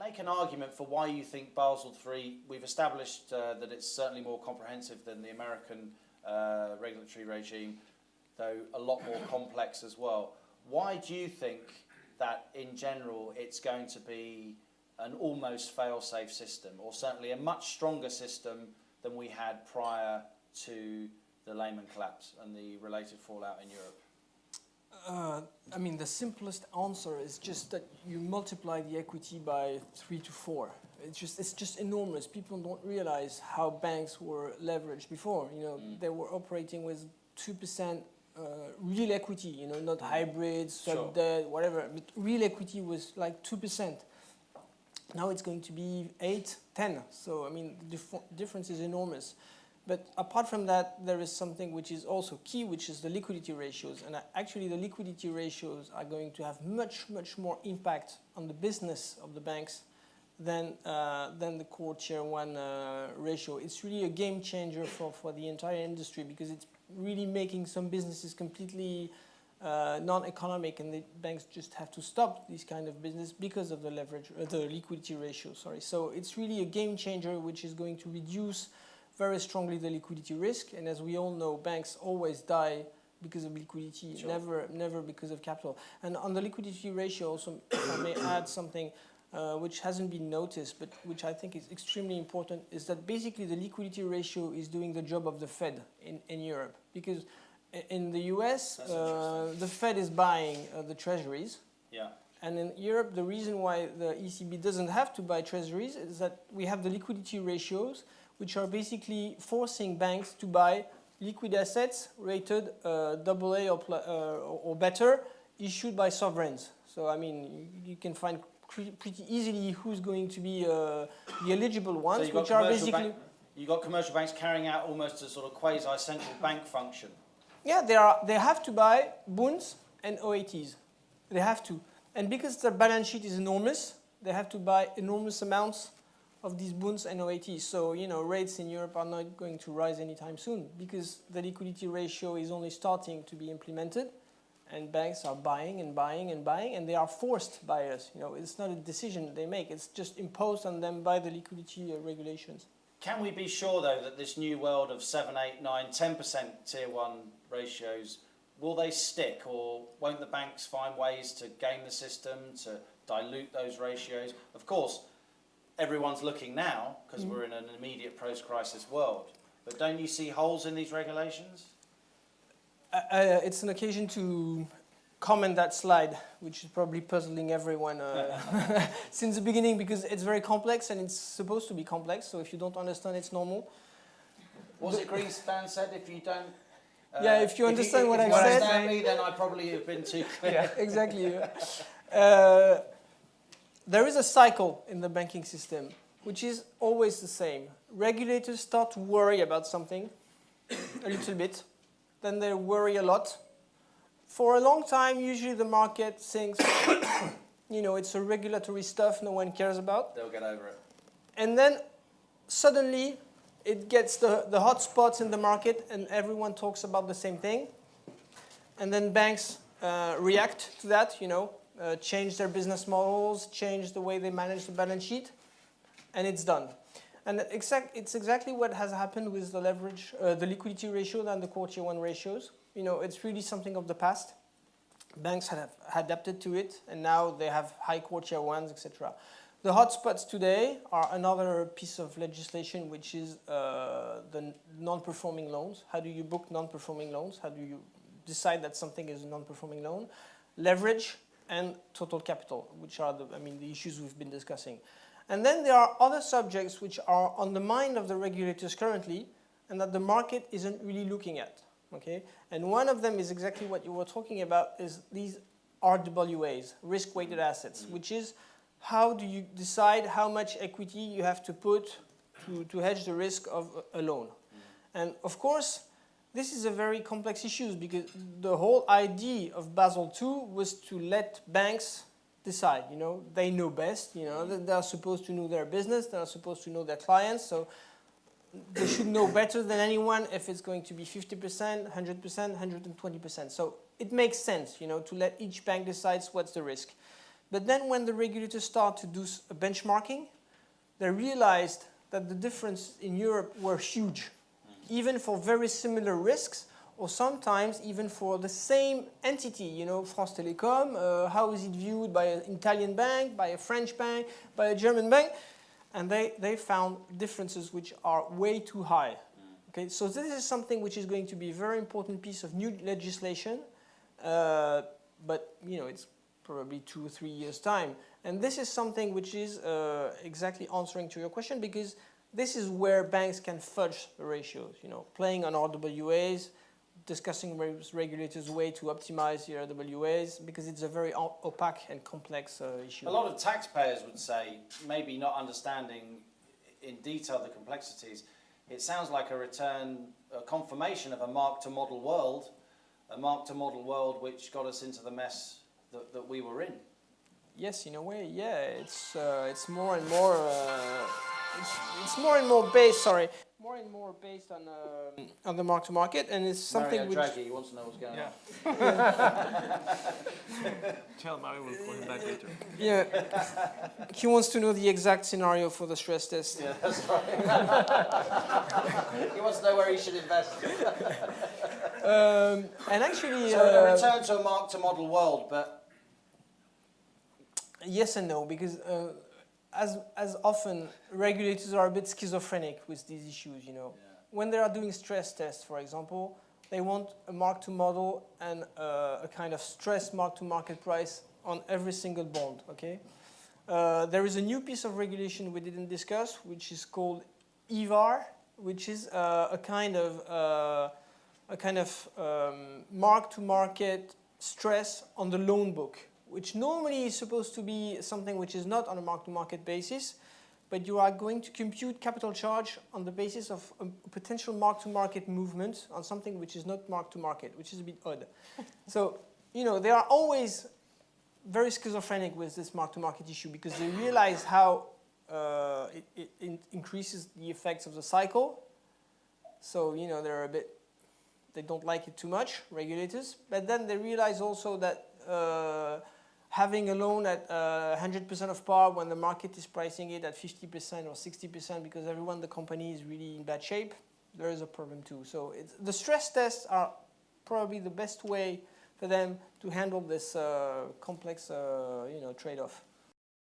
make an argument for why you think Basel III, we've established that it's certainly more comprehensive than the American regulatory regime, though a lot more complex as well. Why do you think that in general it's going to be an almost fail-safe system, or certainly a much stronger system than we had prior to the Lehman collapse and the related fallout in Europe? I mean, the simplest answer is just that you multiply the equity by 3 to 4. It's just enormous. People don't realize how banks were leveraged before. You know, they were operating with 2% real equity. You know, not hybrids, sub debt, whatever. But real equity was like 2%. Now it's going to be 8, 10. So I mean, the difference is enormous. But apart from that, there is something which is also key, which is the liquidity ratios. And actually, the liquidity ratios are going to have much more impact on the business of the banks than the core Tier 1 ratio. It's really a game changer for the entire industry, because it's really making some businesses completely non-economic, and the banks just have to stop this kind of business because of the liquidity ratio. Sorry. So it's really a game changer, which is going to reduce very strongly the liquidity risk. And as we all know, banks always die because of liquidity, never because of capital. And on the liquidity ratio also, if I may add something which hasn't been noticed, but which I think is extremely important, is that basically the liquidity ratio is doing the job of the Fed in Europe. Because in the US, the Fed is buying the treasuries. Yeah. And in Europe, the reason why the ECB doesn't have to buy treasuries is that we have the liquidity ratios, which are basically forcing banks to buy liquid assets rated AA or better, issued by sovereigns. So I mean, you can find pretty easily who's going to be the eligible ones, so which are basically... You've got commercial banks carrying out almost a sort of quasi-central bank function. Yeah, they have to buy bonds and OATs. They have to. And because their balance sheet is enormous, they have to buy enormous amounts of these bonds and OATs. So, you know, rates in Europe are not going to rise anytime soon, because the liquidity ratio is only starting to be implemented, and banks are buying and buying and buying, and they are forced by us. You know, it's not a decision they make, it's just imposed on them by the liquidity regulations. Can we be sure, though, that this new world of 7, 8, 9, 10% Tier 1 ratios, will they stick, or won't the banks find ways to game the system, to dilute those ratios? Of course, everyone's looking now because we're in an immediate post-crisis world. But don't you see holes in these regulations? It's an occasion to comment that slide, which is probably puzzling everyone since the beginning, because it's very complex and it's supposed to be complex. So if you don't understand, it's normal. Was it Greenspan said, if you don't... yeah, if you understand what I said... If you understand me, then I probably have been too clear. Yeah, exactly. There is a cycle in the banking system, which is always the same. Regulators start to worry about something a little bit, then they worry a lot. For a long time, usually the market thinks, you know, it's a regulatory stuff no one cares about. They'll get over it. And then suddenly it gets the hot spots in the market and everyone talks about the same thing. And then banks react to that, you know, change their business models, change the way they manage the balance sheet, and it's done. And it's exactly what has happened with the leverage, the liquidity ratio and the core Tier 1 ratios. You know, it's really something of the past. Banks have adapted to it, and now they have high core Tier 1s, etc. The hotspots today are another piece of legislation, which is the non-performing loans. How do you book non-performing loans? How do you decide that something is a non-performing loan? Leverage and total capital, which are the issues we've been discussing. And then there are other subjects which are on the mind of the regulators currently, and that the market isn't really looking at. Okay? And one of them is exactly what you were talking about, is these RWAs, risk-weighted assets, which is how do you decide how much equity you have to put to hedge the risk of a loan. And of course, this is a very complex issue, because the whole idea of Basel II was to let banks decide. You know, they know best. You know, they are supposed to know their business. They are supposed to know their clients. So they should know better than anyone if it's going to be 50%, 100%, 120%. So it makes sense, you know, to let each bank decide what's the risk. But then when the regulators start to do a benchmarking, they realized that the difference in Europe were huge, even for very similar risks, or sometimes even for the same entity, you know, France Telecom, how is it viewed by an Italian bank, by a French bank, by a German bank? And they found differences which are way too high. Okay, so this is something which is going to be a very important piece of new legislation, but you know, it's probably 2 or 3 years' time. And this is something which is exactly answering to your question, because this is where banks can fudge the ratios, you know, playing on RWAs, discussing with regulators way to optimize the RWAs, because it's a very opaque and complex issue. A lot of taxpayers would say, maybe not understanding in detail the complexities, it sounds like a confirmation of a mark-to-model world which got us into the mess that we were in. Yes, in a way, yeah. It's more and more. It's more and more based. Sorry, more and more based on the mark to market, and it's something Mario which. Draghi, he wants to know what's going on. Tell Mario we'll call him back later. Yeah, he wants to know the exact scenario for the stress test. Yeah, that's right. He wants to know where he should invest. And actually, So a return to a mark-to-model world, but yes and no, because as often regulators are a bit schizophrenic with these issues. You know, when they are doing stress tests, for example, they want a mark-to-model and a kind of stress mark-to-market price on every single bond. Okay, there is a new piece of regulation we didn't discuss, which is called EVAR, which is a kind of mark-to-market stress on the loan book, which normally is supposed to be something which is not on a mark-to-market basis, but you are going to compute capital charge on the basis of a potential mark-to-market movement on something which is not mark-to-market, which is a bit odd. So, you know, they are always very schizophrenic with this mark-to-market issue, because they realize how it increases the effects of the cycle. So, you know, they don't like it too much, regulators, but then they realize also that having a loan at 100% of par when the market is pricing it at 50% or 60% because everyone, the company is really in bad shape, there is a problem too. So the stress tests are probably the best way for them to handle this complex, trade-off.